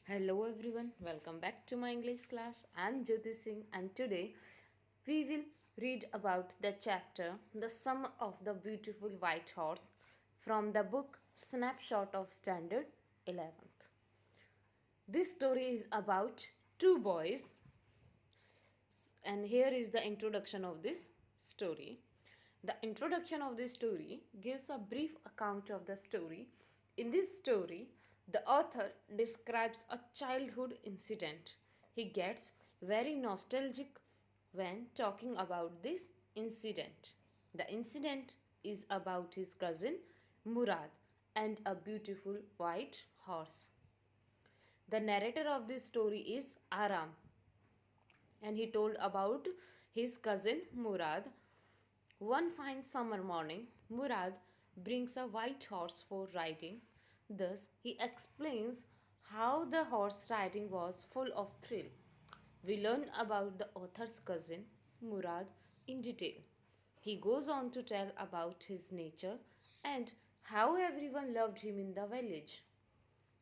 Hello everyone, welcome back to my English class. I'm Jyoti Singh and today we will read about the chapter The Summer of the Beautiful White Horse from the book Snapshot of Standard 11th. This story is about two boys and here is the introduction of this story. The introduction of this story gives a brief account of the story. In this story, the author describes a childhood incident. He gets very nostalgic when talking about this incident. The incident is about his cousin Murad and a beautiful white horse. The narrator of this story is Aram, and he told about his cousin Murad. One fine summer morning, Murad brings a white horse for riding. Thus, he explains how the horse riding was full of thrill. We learn about the author's cousin, Murad, in detail. He goes on to tell about his nature and how everyone loved him in the village.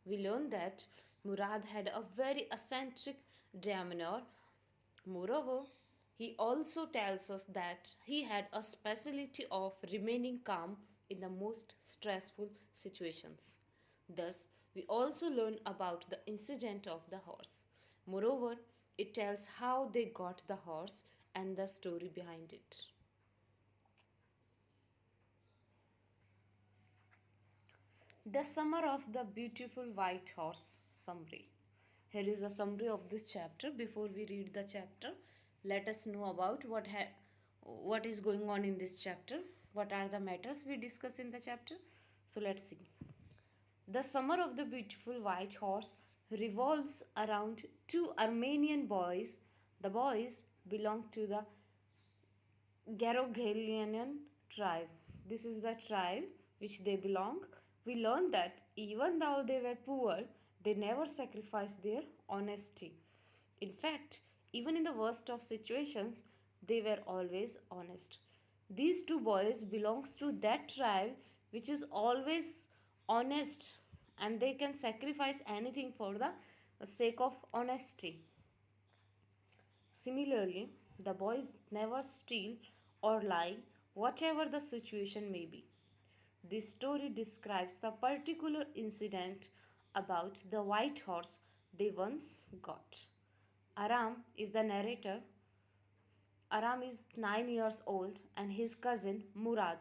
We learn that Murad had a very eccentric demeanor. Moreover, he also tells us that he had a specialty of remaining calm in the most stressful situations. Thus, we also learn about the incident of the horse. Moreover, it tells how they got the horse and the story behind it. The Summer of the Beautiful White Horse summary. Here is a summary of this chapter. Before we read the chapter, let us know about what is going on in this chapter. What are the matters we discuss in the chapter? So let's see. The Summer of the Beautiful White Horse revolves around two Armenian boys. The boys belong to the Garogalian tribe. This is the tribe which they belong. We learn that even though they were poor, they never sacrificed their honesty. In fact, even in the worst of situations, they were always honest. These two boys belongs to that tribe which is always honest and they can sacrifice anything for the sake of honesty. Similarly, the boys never steal or lie, whatever the situation may be. This story describes the particular incident about the white horse they once got. Aram is the narrator. Aram is 9 years old and his cousin Murad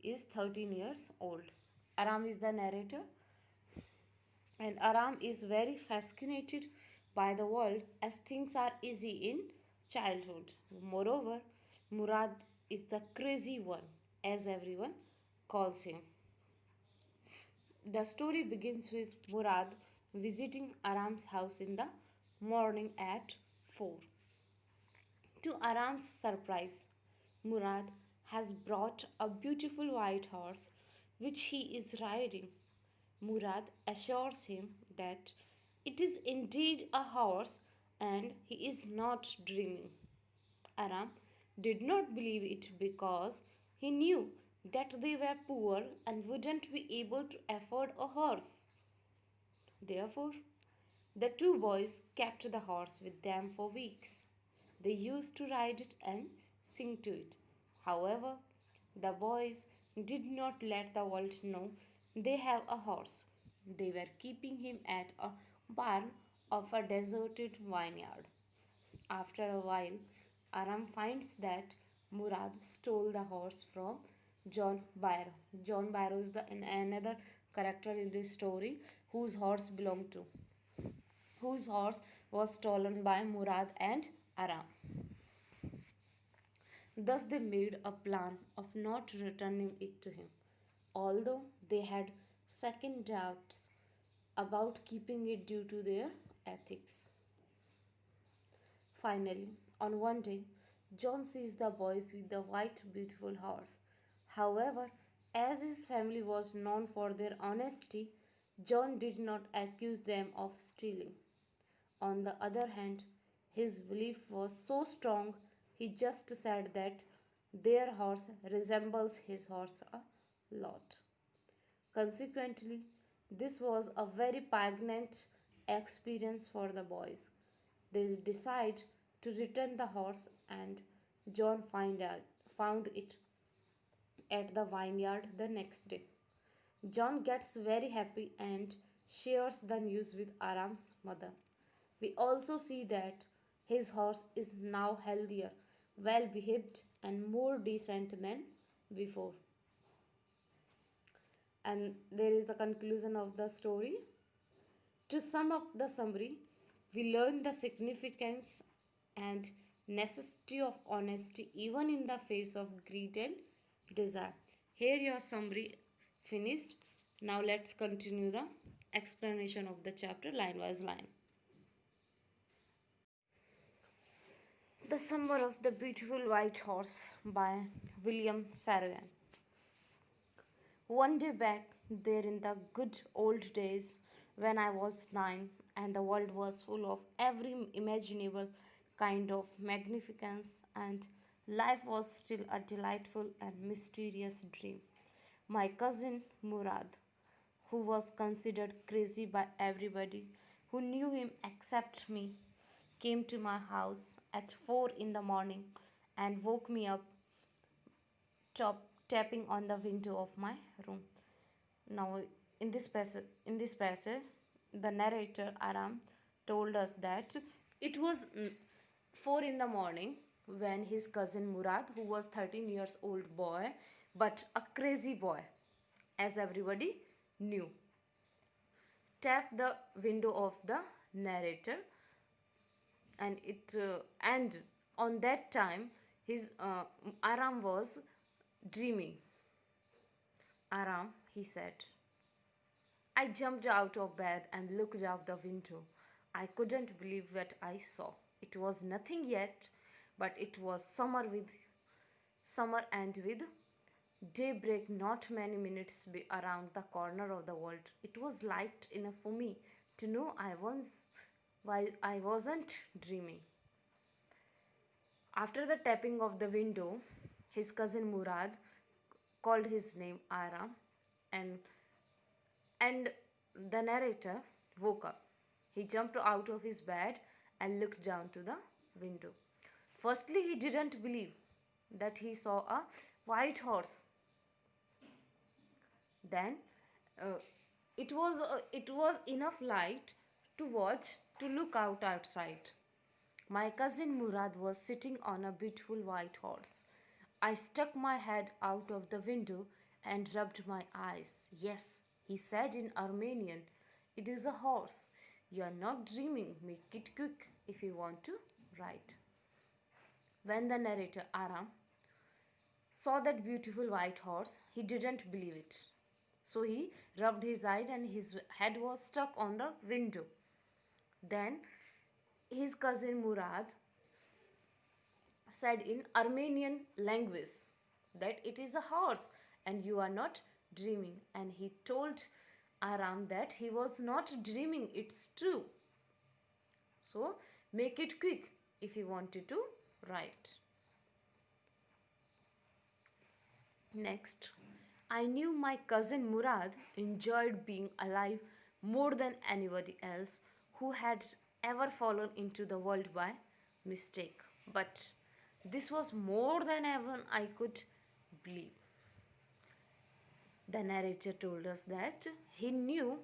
is 13 years old. Aram is the narrator and Aram is very fascinated by the world as things are easy in childhood. Moreover, Murad is the crazy one, as everyone calls him. The story begins with Murad visiting Aram's house in the morning at 4. To Aram's surprise, Murad has brought a beautiful white horse which he is riding. Murad assures him that it is indeed a horse and he is not dreaming. Aram did not believe it because he knew that they were poor and wouldn't be able to afford a horse. Therefore, the two boys kept the horse with them for weeks. They used to ride it and sing to it. However, the boys did not let the world know they have a horse. They were keeping him at a barn of a deserted vineyard. After a while, Aram finds that Murad stole the horse from John Byro. John Byro is another character in this story whose horse belonged to, whose horse was stolen by Murad and Aram. Thus, they made a plan of not returning it to him, although they had second doubts about keeping it due to their ethics. Finally, on one day, John sees the boys with the white, beautiful horse. However, as his family was known for their honesty, John did not accuse them of stealing. On the other hand, his belief was so strong he just said that their horse resembles his horse a lot. Consequently, this was a very poignant experience for the boys. They decide to return the horse, and John found it at the vineyard the next day. John gets very happy and shares the news with Aram's mother. We also see that his horse is now healthier, well behaved, and more decent than before. And there is the conclusion of the story. To sum up the summary, we learn the significance and necessity of honesty even in the face of greed and desire. Here your summary finished. Now let's continue the explanation of the chapter line by line. The Summer of the Beautiful White Horse by William Saroyan. One day back there in the good old days when I was 9 and the world was full of every imaginable kind of magnificence and life was still a delightful and mysterious dream. My cousin Murad, who was considered crazy by everybody who knew him except me, came to my house at 4 in the morning and woke me up tapping on the window of my room. Now, in this passage, the narrator Aram told us that it was 4 in the morning when his cousin Murad, who was 13 years old boy, but a crazy boy, as everybody knew, tapped the window of the narrator, and on that time his Aram was dreaming. Aram, he said. I jumped out of bed and looked out the window. I couldn't believe what I saw. It was nothing yet, but it was summer and with daybreak not many minutes around the corner of the world. It was light enough for me to know I wasn't dreaming. After the tapping of the window, his cousin Murad called his name Aram, and and the narrator woke up. He jumped out of his bed and looked down to the window. Firstly, he didn't believe that he saw a white horse. Then uh, it was enough light to watch to look outside. My cousin Murad was sitting on a beautiful white horse. I stuck my head out of the window and rubbed my eyes. Yes, he said in Armenian, it is a horse. You are not dreaming. Make it quick if you want to write. When the narrator Aram saw that beautiful white horse, he didn't believe it. So he rubbed his eyes and his head was stuck on the window. Then his cousin Murad said in Armenian language that it is a horse and you are not dreaming. And he told Aram that he was not dreaming, it's true. So make it quick if you wanted to write. Next, I knew my cousin Murad enjoyed being alive more than anybody else who had ever fallen into the world by mistake. But this was more than even I could believe. The narrator told us that he knew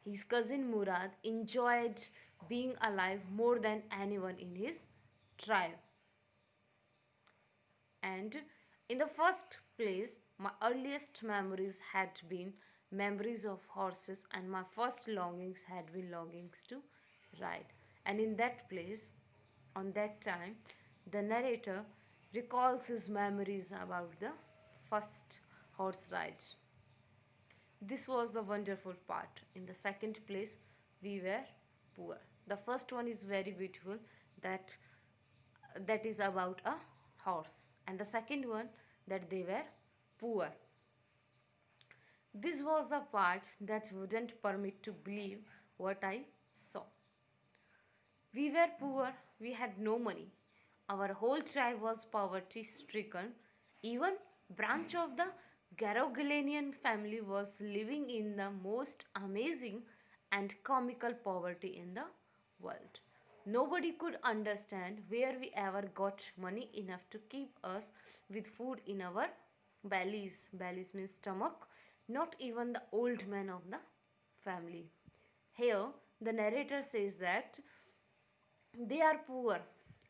his cousin Murad enjoyed being alive more than anyone in his tribe. And in the first place, my earliest memories had been memories of horses, and my first longings had been longings to ride. And in that place, on that time, the narrator recalls his memories about the first horse ride. This was the wonderful part. In the second place, we were poor. The first one is very beautiful, that is about a horse, and the second one that they were poor. This was the part that wouldn't permit to believe what I saw. We were poor, we had no money. Our whole tribe was poverty stricken. Even branch of the Garogalanian family was living in the most amazing and comical poverty in the world. Nobody could understand where we ever got money enough to keep us with food in our bellies. Bellies means stomach. Not even the old man of the family. Here, the narrator says that they are poor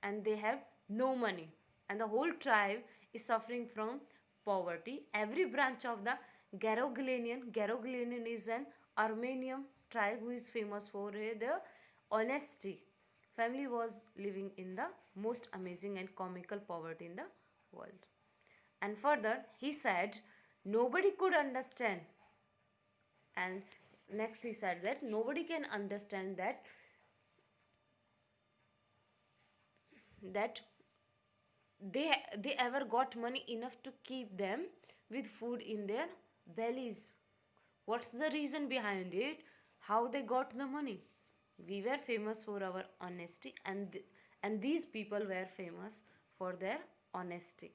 and they have no money, and the whole tribe is suffering from poverty. Every branch of the Garoglanian is an Armenian tribe who is famous for their honesty. Family was living in the most amazing and comical poverty in the world. And further, he said, nobody could understand. And next, he said that nobody can understand that they ever got money enough to keep them with food in their bellies. What's the reason behind it? How they got the money? We were famous for our honesty, and these people were famous for their honesty.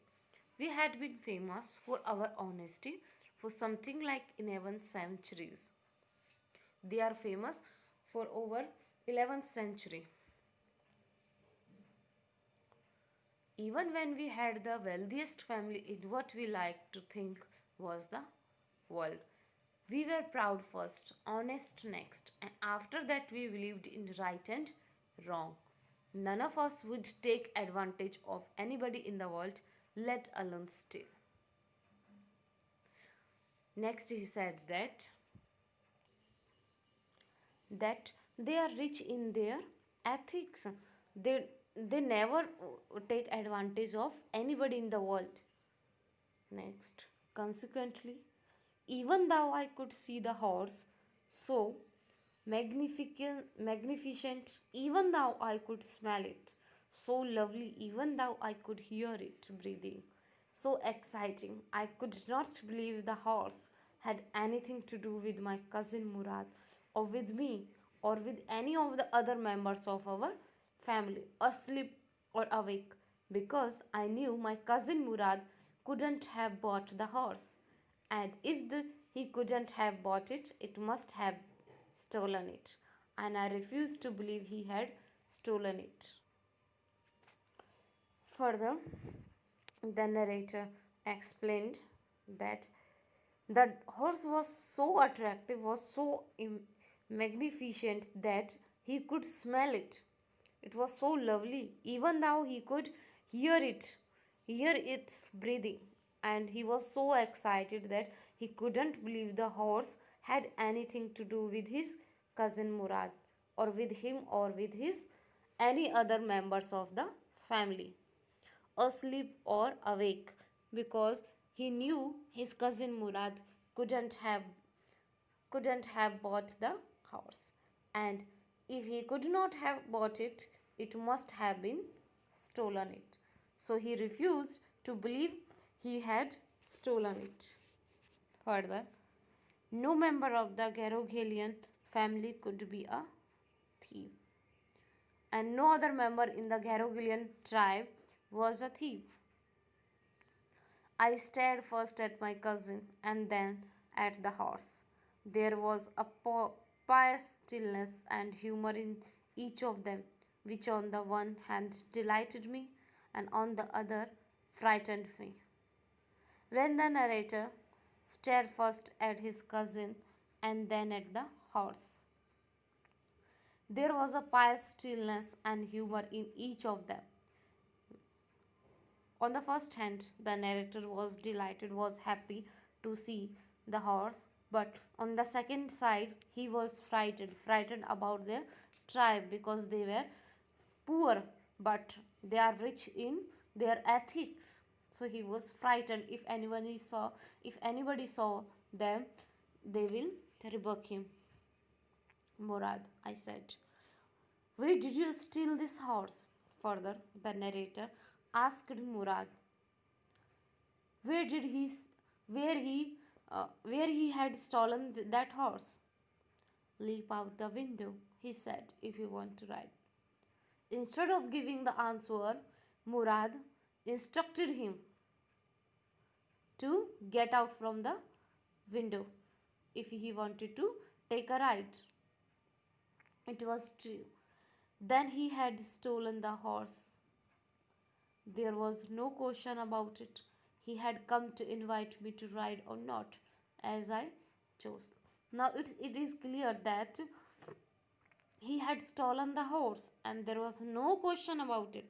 We had been famous for our honesty for something like 11 centuries. They are famous for over 11th century. Even when we had the wealthiest family in what we like to think was the world, we were proud first, honest next, and after that we believed in right and wrong. None of us would take advantage of anybody in the world, let alone steal. Next, he said that they are rich in their ethics. They never take advantage of anybody in the world. Next, consequently, even though I could see the horse so magnificent, even though I could smell it so lovely, even though I could hear it breathing so exciting, I could not believe the horse had anything to do with my cousin Murad, or with me, or with any of the other members of our family, asleep or awake, because I knew my cousin Murad couldn't have bought the horse, and if he couldn't have bought it, it must have stolen it, and I refused to believe he had stolen it. Further, the narrator explained that the horse was so attractive, was so magnificent that he could smell it. It was so lovely, even though he could hear it, hear its breathing. And he was so excited that he couldn't believe the horse had anything to do with his cousin Murad, or with him, or with his any other members of the family, asleep or awake, because he knew his cousin Murad couldn't have couldn't have bought the horse, and if he could not have bought it, it must have been stolen it. So he refused to believe he had stolen it. Further, no member of the Garogalian family could be a thief, and no other member in the Garogalian tribe was a thief. I stared first at my cousin and then at the horse. There was a pious stillness and humor in each of them, which on the one hand delighted me and on the other frightened me. When the narrator stared first at his cousin and then at the horse, there was a pious stillness and humor in each of them. On the first hand, the narrator was delighted, was happy to see the horse, but on the second side, he was frightened about their tribe, because they were poor, but they are rich in their ethics. So he was frightened. If anybody saw them, they will rebuke him. Murad, I said, where did you steal this horse? Further, the narrator asked Murad where did he where he had stolen that horse. Leap out the window, he said, if you want to ride. Instead of giving the answer, Murad instructed him to get out from the window if he wanted to take a ride. It was true. Then he had stolen the horse. There was no question about it. He had come to invite me to ride or not, as I chose. Now it is clear that he had stolen the horse, and there was no question about it.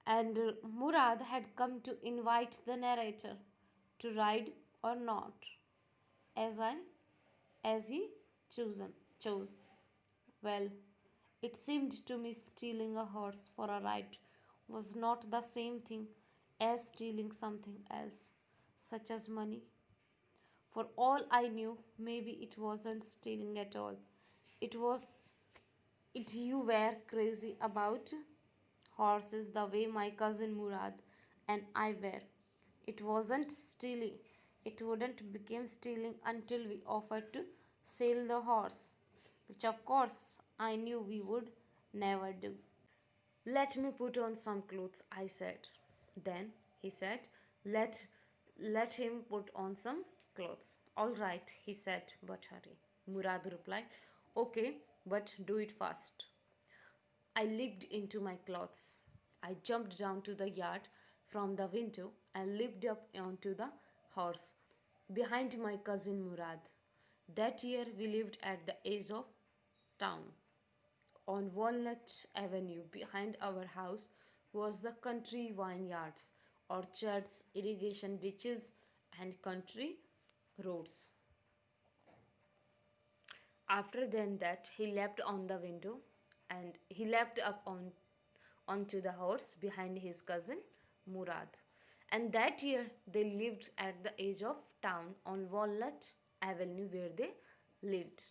And Murad had come to invite the narrator to ride or not, as I as he chosen chose. Well, it seemed to me stealing a horse for a ride was not the same thing as stealing something else, such as money. For all I knew, maybe it wasn't stealing at all. It was it you were crazy about horses the way my cousin Murad and I were. It wasn't stealing. It wouldn't become stealing until we offered to sell the horse, which of course I knew we would never do. Let me put on some clothes, I said. Then he said, Let let him put on some clothes. All right, he said, but hurry. Murad replied, Okay, but do it fast. I leaped into my clothes. I jumped down to the yard from the window and leaped up onto the horse behind my cousin Murad. That year we lived at the edge of town. On Walnut Avenue behind our house was the country vineyards, orchards, irrigation ditches, and country roads. After then that he leapt on the window and he leapt up onto the horse behind his cousin Murad. And that year they lived at the edge of town on Walnut Avenue where they lived.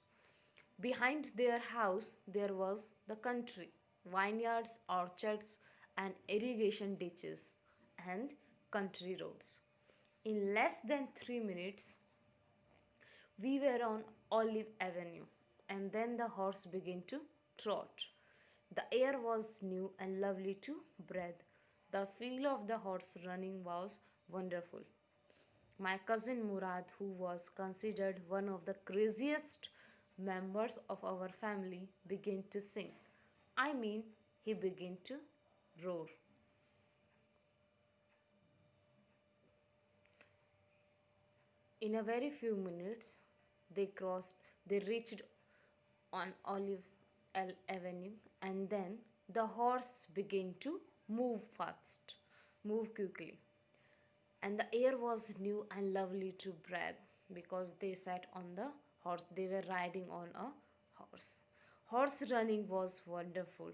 Behind their house there was the country, vineyards, orchards, and irrigation ditches and country roads. In less than 3 minutes, we were on Olive Avenue, and then the horse began to trot. The air was new and lovely to breathe. The feel of the horse running was wonderful. My cousin Murad, who was considered one of the craziest members of our family, began to sing. I mean, he began to roar. In a very few minutes, they reached on Avenue, and then the horse began to move quickly. And the air was new and lovely to breathe because they sat on the horse. They were riding on a horse. Horse running was wonderful.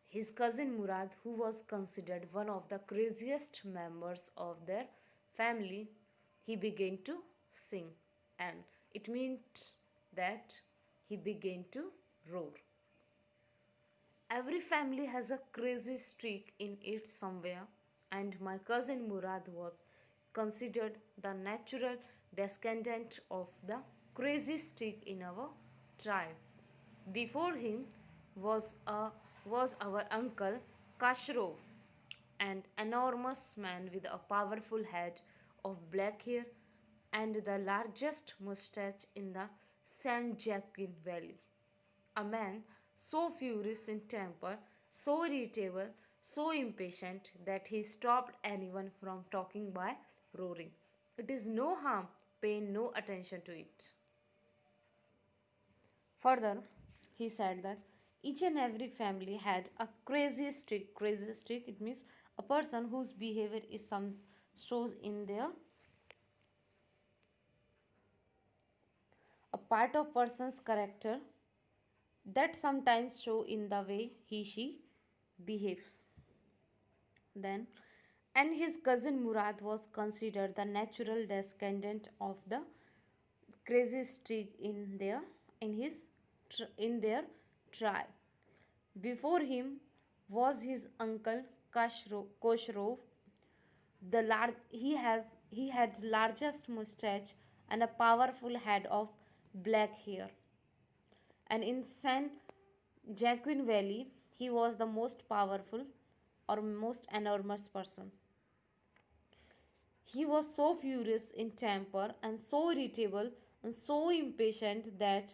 His cousin Murad, who was considered one of the craziest members of their family, he began to sing, and it meant that he began to roar. Every family has a crazy streak in it somewhere, and my cousin Murad was considered the natural descendant of the crazy streak in our tribe. Before him was a was our uncle Kashrov, an enormous man with a powerful head of black hair and the largest mustache in the San Joaquin Valley. A man so furious in temper, so irritable, so impatient that he stopped anyone from talking by roaring. It is no harm, pay no attention to it. Further, he said that each and every family had a crazy streak. Crazy streak, it means a person whose behavior is some shows in their a part of person's character that sometimes show in the way he she behaves. Then, and his cousin Murad was considered the natural descendant of the crazy streak in their tribe. Before him was his uncle Koshrov. He had largest mustache and a powerful head of black hair. And in San Joaquin Valley, he was the most powerful or most enormous person. He was so furious in temper and so irritable and so impatient that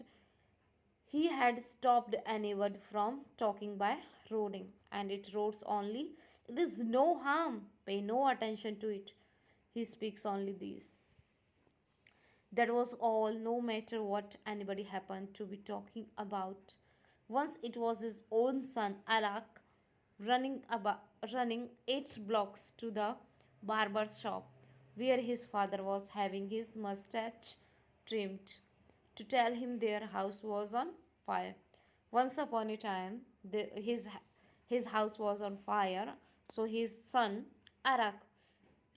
He had stopped anyone from talking by roaring, and it roars only, "It is no harm, pay no attention to it." He speaks only these. That was all, no matter what anybody happened to be talking about. Once it was his own son, Arak, running 8 blocks to the barber shop where his father was having his mustache trimmed to tell him their house was on fire. Once upon a time, his house was on fire, so his son, Arak,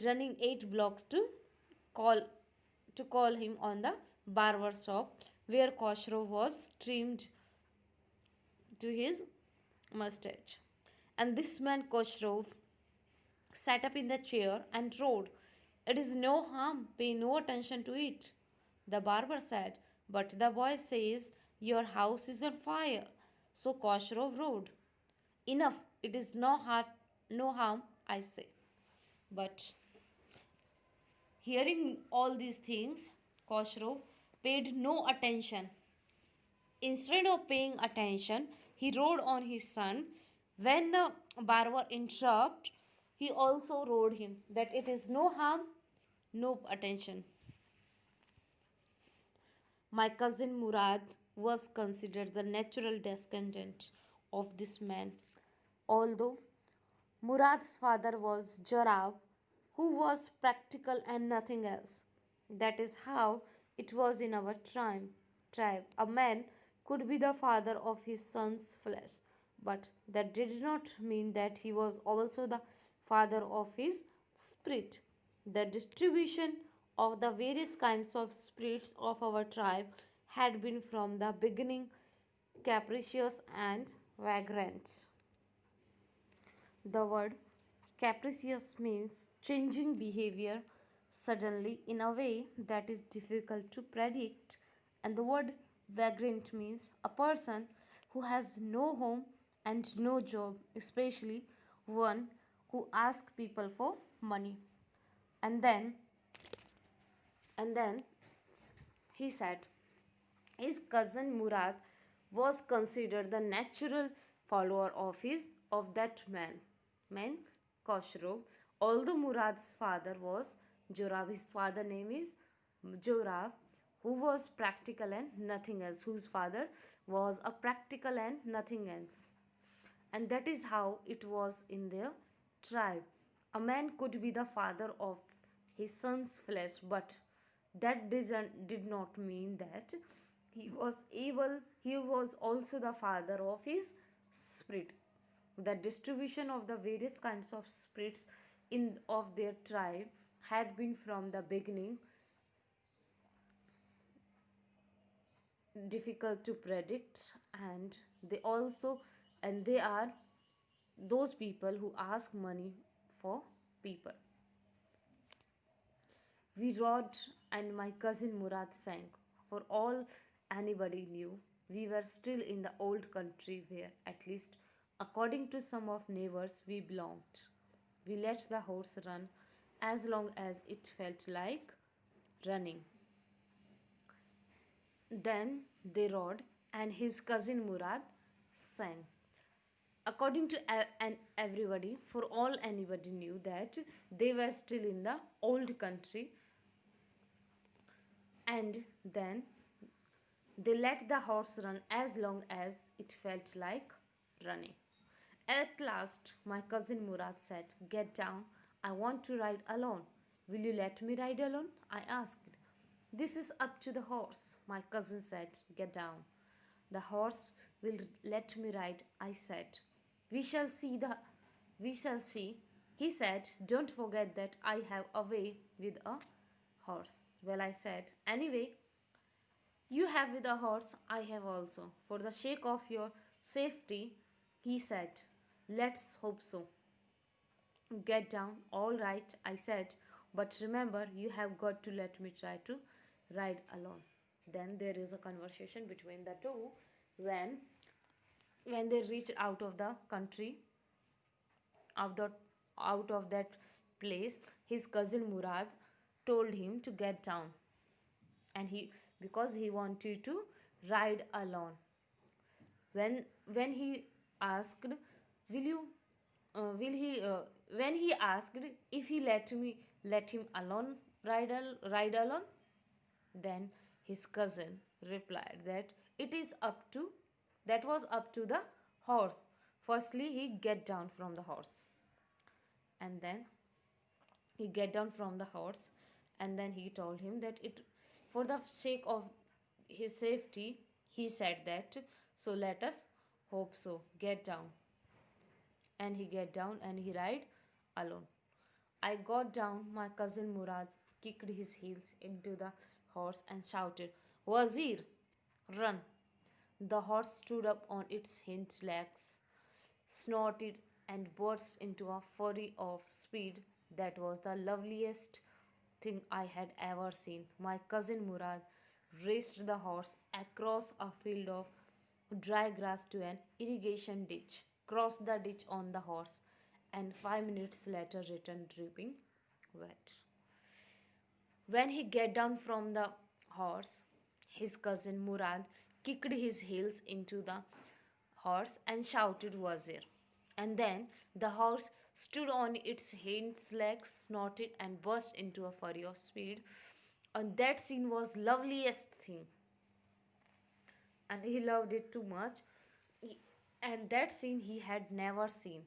running 8 blocks call call him on the barber shop where Khosrow was trimmed to his mustache. And this man Khosrow sat up in the chair and roared, "It is no harm, pay no attention to it." The barber said, "But the boy says your house is on fire." So Khosrow roared, "Enough, it is no harm, I say." But hearing all these things, Khosrow paid no attention. Instead of paying attention, he rode on his son. When the barber interrupted, he also rode him that it is no harm, no attention. My cousin Murad was considered the natural descendant of this man, although Murad's father was Jarab, who was practical and nothing else. That is how it was in our tribe. A man could be the father of his son's flesh, but that did not mean that he was also the father of his spirit. The distribution of the various kinds of spirits of our tribe had been from the beginning capricious and vagrant. The word capricious means changing behavior suddenly in a way that is difficult to predict, and the word vagrant means a person who has no home and no job, especially one who asks people for money. And then, and then he said, his cousin Murad was considered the natural follower of that man Khosrow. Although Murad's father was Jorab, his father name is Jorab, who was practical and nothing else, whose father was a practical and nothing else. And that is how it was in their tribe. A man could be the father of his son's flesh, but did not mean that he was also the father of his spirit. The distribution of the various kinds of spirits in of their tribe had been from the beginning difficult to predict, and they are those people who ask money for people. We rode, and my cousin Murad sang. For all anybody knew, we were still in the old country where, at least according to some of neighbors, we belonged. We let the horse run as long as it felt like running. Then they rode, and his cousin Murad sang. According to and everybody, for all anybody knew that they were still in the old country, and then they let the horse run as long as it felt like running. At last, my cousin Murad said, "Get down, I want to ride alone." "Will you let me ride alone?" I asked. "This is up to the horse," my cousin said. "Get down." "The horse will let me ride," I said. We shall see. He said, "Don't forget that I have a way with a horse." "Well," I said, "anyway, you have with a horse, I have also. For the sake of your safety," he said. "Let's hope so." "Get down." "All right," I said, "but remember, you have got to let me try to ride alone." Then there is a conversation between the two when they reached out of the country, out the out of that place. His cousin Murad told him to get down, and he because he wanted to ride alone. When he asked, will you will he when he asked if he let him alone ride alone, then his cousin replied that it is up to that was up to the horse. Firstly he get down from the horse, and then he get down from the horse, and then he told him that it for the sake of his safety, he said that, so let us hope so, get down. And he get down and he ride alone. I got down. My cousin Murad kicked his heels into the horse and shouted, Wazir, run. The horse stood up on its hind legs, snorted, and burst into a fury of speed that was the loveliest thing I had ever seen. My cousin Murad raced the horse across a field of dry grass to an irrigation ditch, crossed the ditch on the horse, and 5 minutes later returned dripping wet. When he get down from the horse, his cousin Murad kicked his heels into the horse and shouted Wazir. And then the horse stood on its hind legs, snorted, and burst into a fury of speed. And that scene was loveliest thing, and he loved it too much. And that scene he had never seen.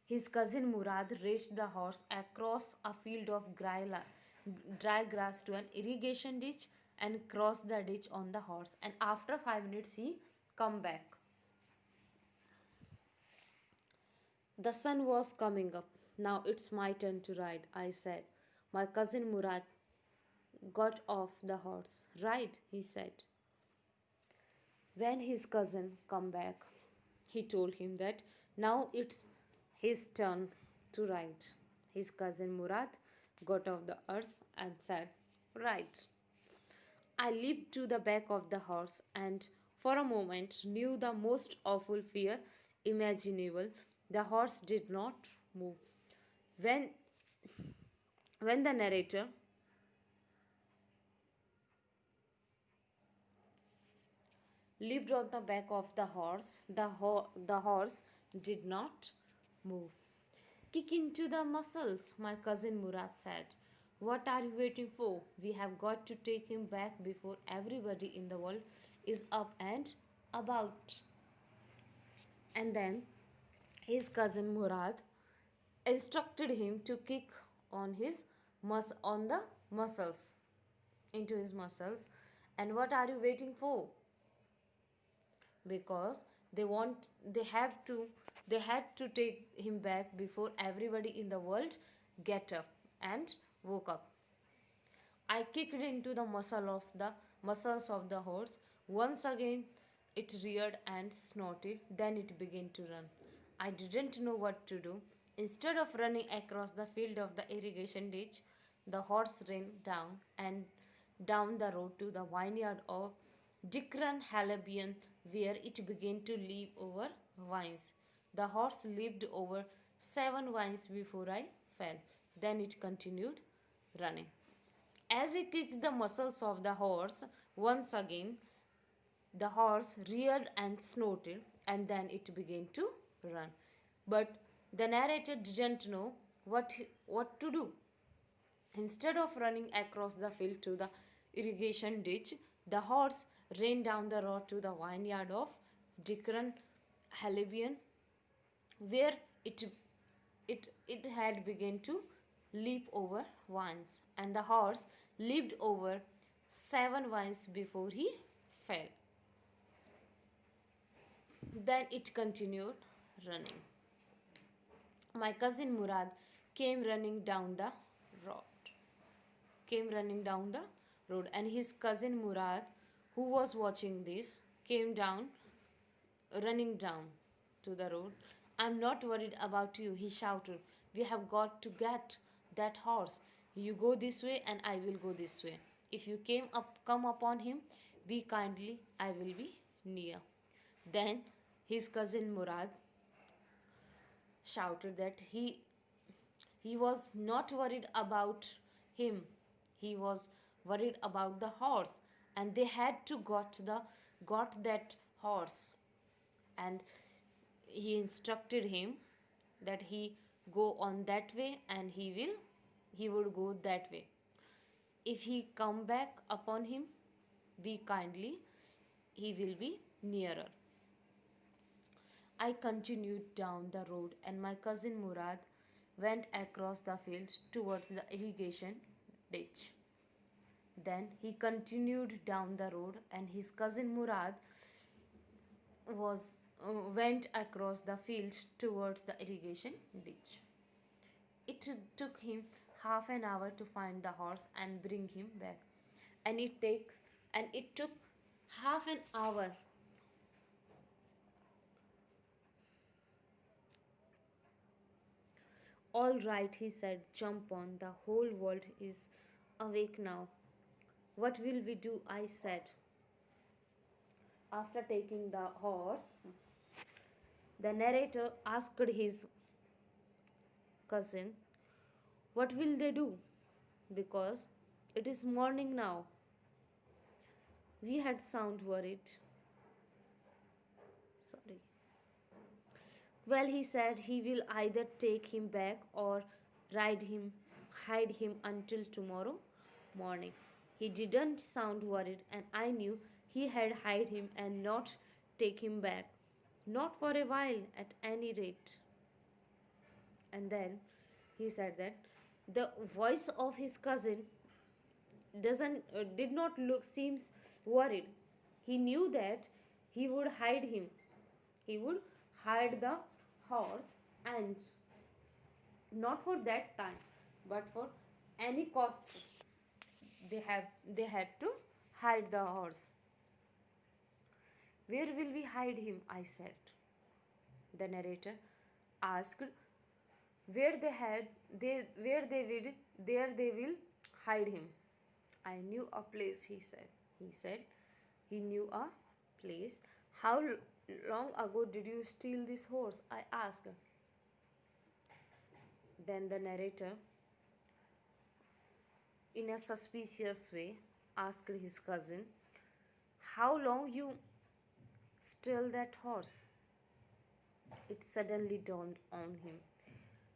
His cousin Murad raced the horse across a field of dry grass to an irrigation ditch and crossed the ditch on the horse. And after 5 minutes, he come back. The sun was coming up. Now it's my turn to ride, I said. My cousin Murad got off the horse. Ride, he said. When his cousin come back, he told him that now it's his turn to ride. His cousin Murad got off the horse and said, Right. I leaped to the back of the horse and for a moment knew the most awful fear imaginable. The horse did not move. When, when the narrator leaped on the back of the horse, the horse did not move. Kick into the muscles, my cousin Murad said. What are you waiting for? We have got to take him back before everybody in the world is up and about. And then his cousin Murad instructed him to kick on on the muscles, into his muscles. And what are you waiting for? Because they have to they had to take him back before everybody in the world get up and woke up. I kicked into the muscles of the horse. Once again it reared and snorted, then it began to run. I didn't know what to do. Instead of running across the field of the irrigation ditch, the horse ran down the road to the vineyard of Dikran Halabian, where it began to leap over vines. The horse leaped over 7 vines before I fell. Then it continued running. As he kicked the muscles of the horse once again, the horse reared and snorted, and then it began to run. But the narrator didn't know what to do. Instead of running across the field to the irrigation ditch, the horse ran down the road to the vineyard of Dikran Halibian, where it had begun to leap over vines, and the horse leaped over 7 vines before he fell. Then it continued running. My cousin Murad came running down the road. Came running down the road, and his cousin Murad, who was watching this, came down, running down to the road. I'm not worried about you, he shouted. We have got to get that horse. You go this way and I will go this way. If you come upon him, be kindly, I will be near. Then his cousin Murad shouted that he was not worried about him. He was worried about the horse, and they had to got that horse. And he instructed him that he go on that way, and he would go that way. If he come back upon him, be kindly, he will be nearer. I continued down the road, and my cousin Murad went across the fields towards the irrigation ditch. Then he continued down the road, and his cousin Murad was went across the fields towards the irrigation ditch. It took him half an hour to find the horse and bring him back. And it took half an hour. All right, he said, jump on. The whole world is awake now. What will we do? I said. After taking the horse, the narrator asked his cousin, what will they do? Because it is morning now. We had sound worried. Sorry. Well, he said he will either take him back or hide him until tomorrow morning. He didn't sound worried, and I knew he had hide him and not take him back. Not for a while, at any rate. And then he said that the voice of his cousin doesn't did not look seems worried. He knew that he would hide him. He would hide the horse, and not for that time, but for any cost. They had to hide the horse. Where will we hide him? I said. The narrator asked where they will there they will hide him. I knew a place, he said. He knew a place. How long ago did you steal this horse? I asked. Then the narrator, in a suspicious way, asked his cousin, how long you stole that horse? It suddenly dawned on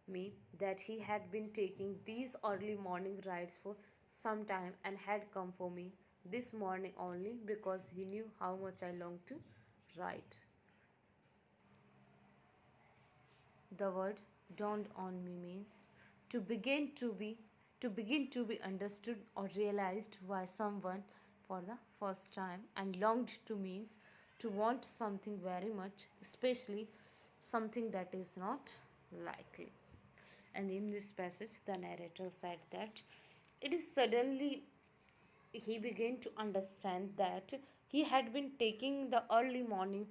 me that he had been taking these early morning rides for some time and had come for me this morning only because he knew how much I longed to ride. The word dawned on me means to begin to be understood or realized by someone for the first time, and longed to means to want something very much, especially something that is not likely. And in this passage, the narrator said that it is suddenly he began to understand that he had been taking the early morning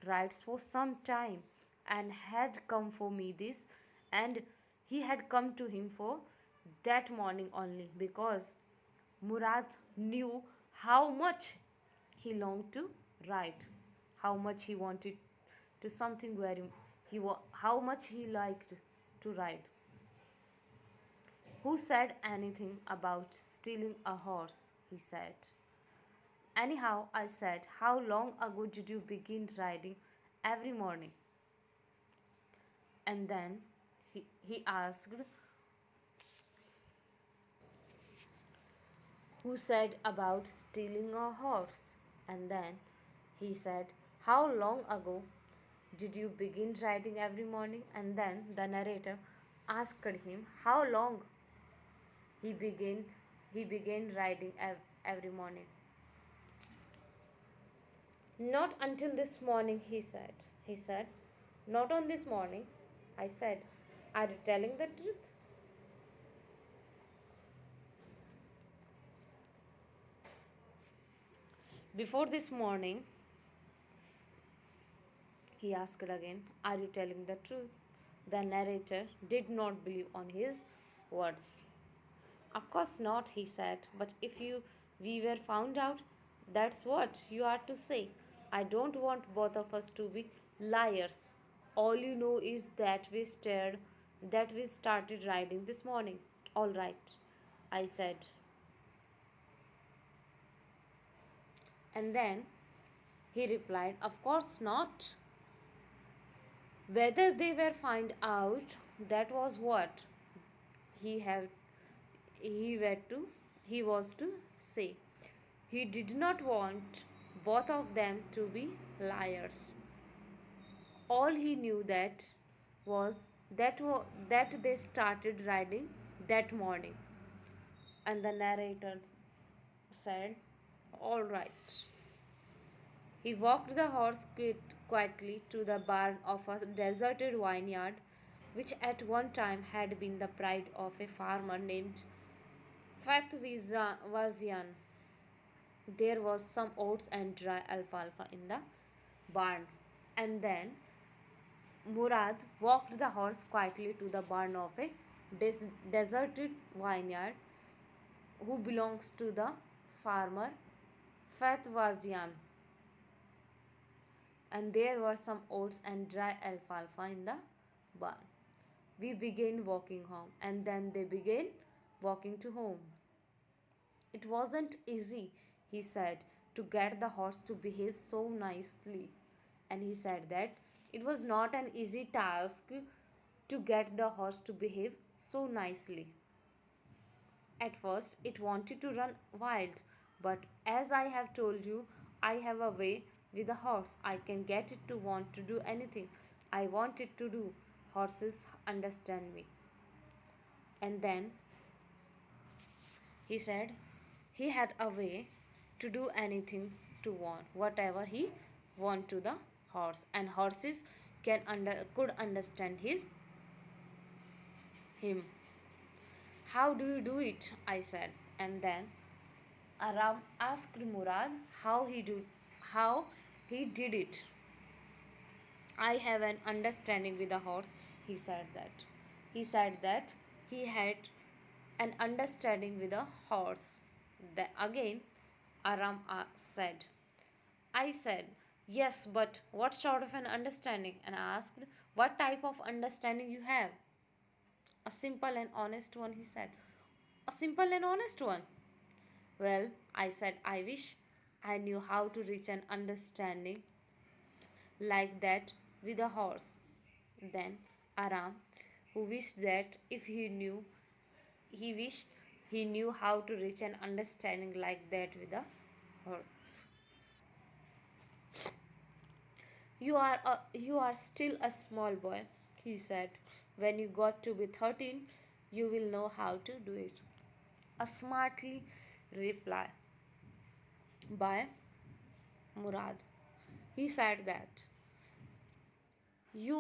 rides for some time and had come for me this, and he had come to him for that morning only because Murad knew how much he longed to ride, how much he wanted to something very how much he liked to ride. Who said anything about stealing a horse? He said. Anyhow, I said, how long ago did you begin riding every morning? And then he asked, who said about stealing a horse? And then he said, how long ago did you begin riding every morning? And then the narrator asked him how long he began riding every morning. Not until this morning, he said. He said, not on this morning. I said, are you telling the truth? Before this morning, he asked again, are you telling the truth? The narrator did not believe on his words. Of course not, he said, but if we were found out, that's what you are to say. I don't want both of us to be liars. All you know is that we started riding this morning. All right, I said. And then he replied, Of course not. Whether they were find out, that was what he had he had to he was to say. He did not want both of them to be liars. All he knew that they started riding that morning. And the narrator said, All right. He walked the horse quietly to the barn of a deserted vineyard, which at one time had been the pride of a farmer named Fatvizian. There was some oats and dry alfalfa in the barn. And then Murad walked the horse quietly to the barn of a deserted vineyard who belongs to the farmer Fatwazian. And there were some oats and dry alfalfa in the barn. We began walking home, and then they began walking to home. It wasn't easy, he said, to get the horse to behave so nicely. And he said that it was not an easy task to get the horse to behave so nicely. At first, it wanted to run wild, but as I have told you, I have a way with a horse. I can get it to want to do anything I want it to do. Horses understand me. And then he said he had a way to do anything to want whatever he want to the horse, and horses could understand him. How do you do it? I said. And then Aram asked Murad how he did it. I have an understanding with the horse, he said that. He said that he had an understanding with a horse. Then again Aram said. I said, Yes, but what sort of an understanding? And I asked, What type of understanding you have? A simple and honest one, he said. A simple and honest one. Well, I said, I wish I knew how to reach an understanding like that with a horse. Then Aram, who wished that if he wished he knew how to reach an understanding like that with a horse. You are still a small boy, he said. When you got to be 13, you will know how to do it. A smartly reply by Murad. He said that he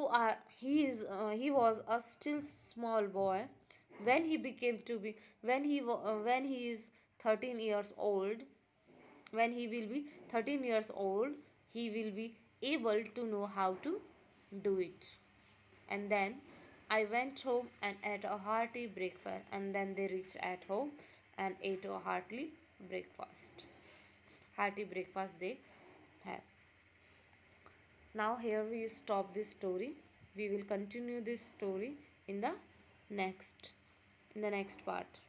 was a still small boy when he became to be when he is 13 years old. When he will be 13 years old, he will be able to know how to do it. And then I went home and ate a hearty breakfast, and then they reached at home and ate a hearty breakfast they have. Now here we stop this story. We will continue this story in the next part.